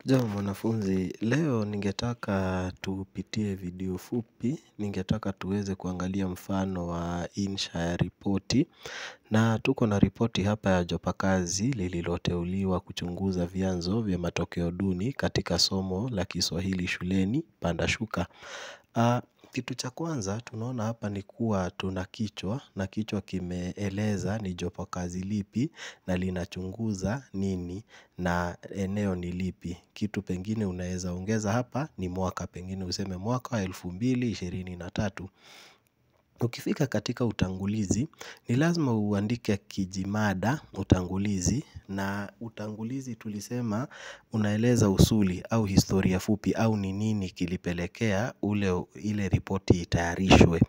Jambo mwanafunzi, leo ningetaka tupitie video fupi, ningetaka tuweze kuangalia mfano wa insha ya ripoti. Na tuko na ripoti hapa ya jopakazi lililoteuliwa kuchunguza vyanzo vya matokeo duni katika somo la Kiswahili shuleni panda shuka. Kitu cha kwanza tunaona hapa ni kuwa tuna kichwa na kichwa kimeeleza ni jopo kazi lipi na linachunguza nini na eneo ni lipi. Kitu pengine unaweza ongeza hapa ni mwaka, pengine useme mwaka wa 2023. Ukifika katika utangulizi, ni lazima uandike kijimada utangulizi, na utangulizi tulisema unaeleza usuli au historia fupi au ni nini kilipelekea ile ripoti itayarishwe.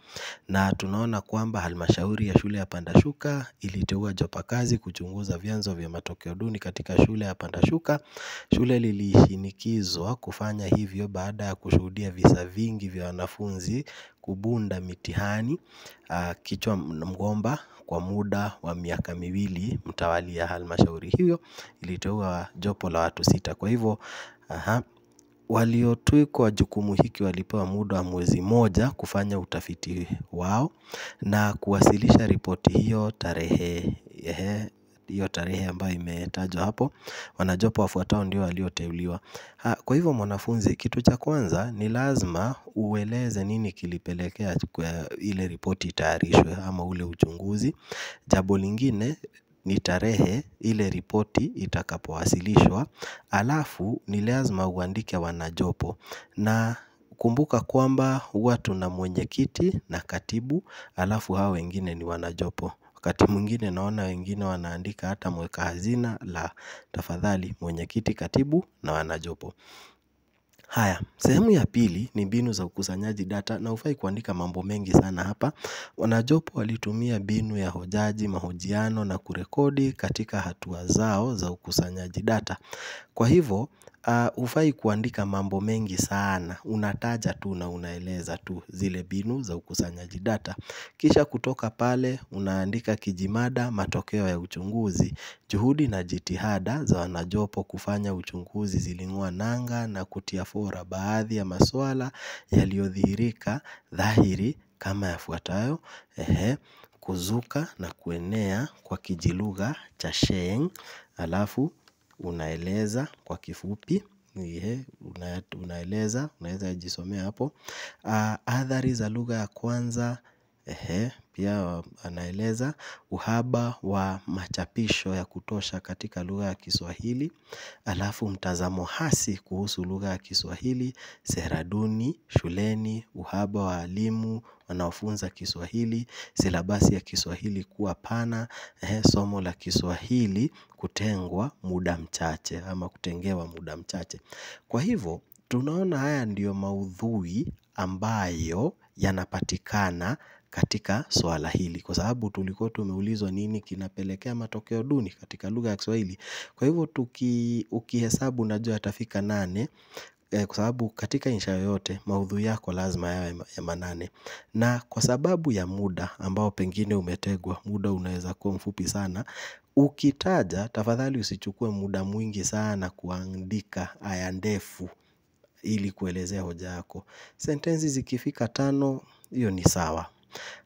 Na tunaona kwamba halmashauri ya shule ya Pandashuka iliteua jopakazi kuchunguza vyanzo vya matokeo duni katika shule ya Pandashuka. Shule lilishinikizwa kufanya hivyo baada ya kushuhudia visa vingi vya wanafunzi kubunda mitihani kichwa mgomba kwa muda wa miaka miwili mtawalia. Halmashauri hiyo iliteua jopo la watu 6. Kwa hivyo waliotwikwa jukumu hiki walipewa muda wa mwezi moja kufanya utafiti wao na kuwasilisha ripoti hiyo tarehe ambayo imetajwa hapo. Wanajopo wafuatao ndio walioteuliwa. Kwa hivyo mwanafunzi, kitu cha kwanza ni lazima ueleze nini kilipelekea kwa ile ripoti itayarishwe ama ule uchunguzi. Jambo lingine ni tarehe ile ripoti itakapowasilishwa. Alafu ni lazima uandike wanajopo, na kumbuka kwamba huwa tuna mwenyekiti na katibu, alafu hao wengine ni wanajopo. Wakati mwingine naona wengine wanaandika hata mweka hazina, la, tafadhali mwenyekiti, katibu na wanajopo. Haya, sehemu ya pili ni mbinu za ukusanyaji data, na hufai kuandika mambo mengi sana hapa. Wanajopo walitumia mbinu ya hojaji, mahojiano na kurekodi katika hatua zao za ukusanyaji data. Kwa hivyo, hufai kuandika mambo mengi sana, unataja tu na unaeleza tu zile mbinu za ukusanyaji data. Kisha kutoka pale unaandika kijimada matokeo ya uchunguzi. Juhudi na jitihada za wanajopo kufanya uchunguzi ziling'oa nanga na kutia fora baadhi ya maswala yaliyodhihirika dhahiri kama yafuatayo. Kuzuka na kuenea kwa kijilugha cha Sheng. Alafu unaeleza kwa kifupi, unaeleza, unaweza jisomea hapo. Athari za lugha ya kwanza, pia anaeleza uhaba wa machapisho ya kutosha katika lugha ya Kiswahili. Alafu mtazamo hasi kuhusu lugha ya Kiswahili, sera duni shuleni, uhaba wa walimu wanaofunza Kiswahili, silabasi ya Kiswahili kuwa pana, somo la Kiswahili kutengwa muda mchache ama kutengewa muda mchache. Kwa hivyo tunaona haya ndiyo maudhui ambayo yanapatikana katika swala hili, kwa sababu tulikuwa tumeulizwa nini kinapelekea matokeo duni katika lugha ya Kiswahili. Kwa hivyo ukihesabu unajua yatafika 8, kwa sababu katika insha yoyote maudhui yako lazima yawe ya 8. Na kwa sababu ya muda ambao pengine umetegwa, muda unaweza kuwa mfupi sana, ukitaja tafadhali usichukue muda mwingi sana kuandika aya ndefu ili kuelezea hoja yako. Sentensi zikifika 5, hiyo ni sawa.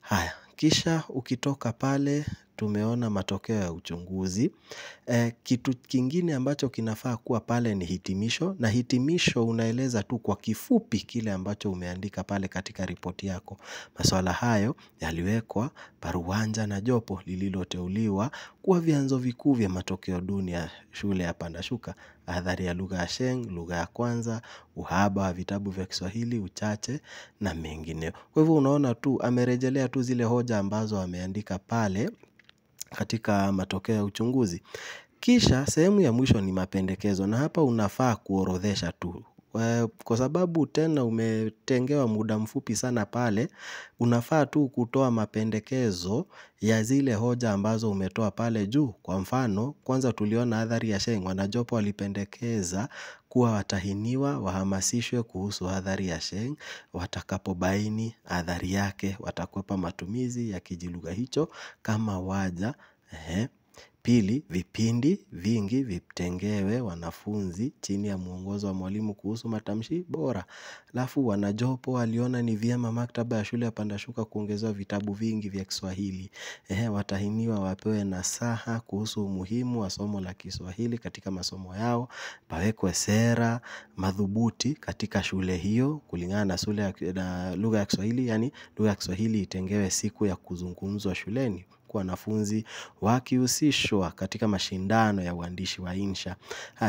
Haya, kisha ukitoka pale tumeona matokeo ya uchunguzi. Kitu kingine ambacho kinafaa kuwa pale ni hitimisho, na hitimisho unaeleza tu kwa kifupi kile ambacho umeandika pale katika ripoti yako. Maswala hayo yaliwekwa paruwanja na jopo lililoteuliwa kuwa vyanzo vikuu vya matokeo duni ya shule ya Pandashuka. Athari ya lugha ya Sheng, lugha ya kwanza, uhaba wa vitabu vya Kiswahili, uchache na mengineo. Kwa hivyo unaona tu amerejelea tu zile hoja ambazo ameandika pale katika matokeo ya uchunguzi. Kisha sehemu ya mwisho ni mapendekezo, na hapa unafaa kuorodhesha tu. Kwa sababu tena umetengewa muda mfupi sana pale, unafaa tu kutoa mapendekezo ya zile hoja ambazo umetoa pale juu. Kwa mfano, kwanza tuliona athari ya Sheng, wanajopo walipendekeza kuwa watahiniwa wahamasishwe kuhusu athari ya Sheng. Watakapobaini athari yake watakwepa matumizi ya kijilugha hicho kama waja. Pili, vipindi vingi vitengewe wanafunzi chini ya mwongozo wa mwalimu kuhusu matamshi bora. Alafu wanajopo waliona ni vyema maktaba ya shule ya Pandashuka kuongezewa vitabu vingi vya Kiswahili. Watahiniwa wapewe nasaha kuhusu umuhimu wa somo la Kiswahili katika masomo yao. Pawekwe sera madhubuti katika shule hiyo kulingana na lugha ya Kiswahili, yani lugha ya Kiswahili itengewe siku ya kuzungumzwa shuleni, kwa wanafunzi wakihusishwa katika mashindano ya uandishi wa insha.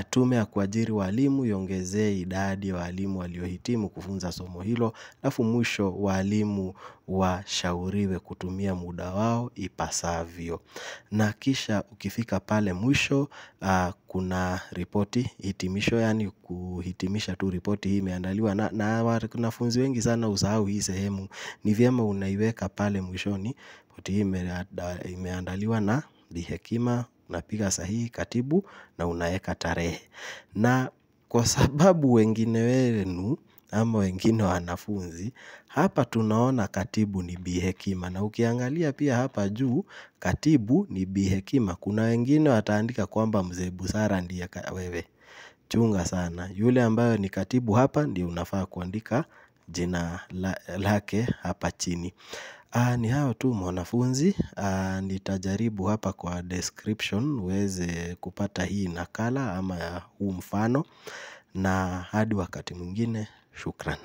Tume ya kuajiri walimu iongezee idadi ya walimu waliohitimu kufunza somo hilo. Alafu mwisho, walimu washauriwe kutumia muda wao ipasavyo. Na kisha ukifika pale mwisho, kuna ripoti hitimisho, yani kuhitimisha tu ripoti hii imeandaliwa na wanafunzi wengi sana husahau hii sehemu. Ni vyema unaiweka pale mwishoni. Ripoti hii imeandaliwa na Bi Hekima, unapiga sahihi katibu na unaweka tarehe. Na kwa sababu wengine wenu ama wengine wanafunzi, hapa tunaona katibu ni Bi Hekima, na ukiangalia pia hapa juu katibu ni Bi Hekima. Kuna wengine wataandika kwamba Mzee Busara ndiye wewe. Chunga sana. Yule ambayo ni katibu hapa ndiye unafaa kuandika jina lake hapa chini. Ni hayo tu mwanafunzi. Nitajaribu hapa kwa description uweze kupata hii nakala ama huu mfano, na hadi wakati mwingine, shukran.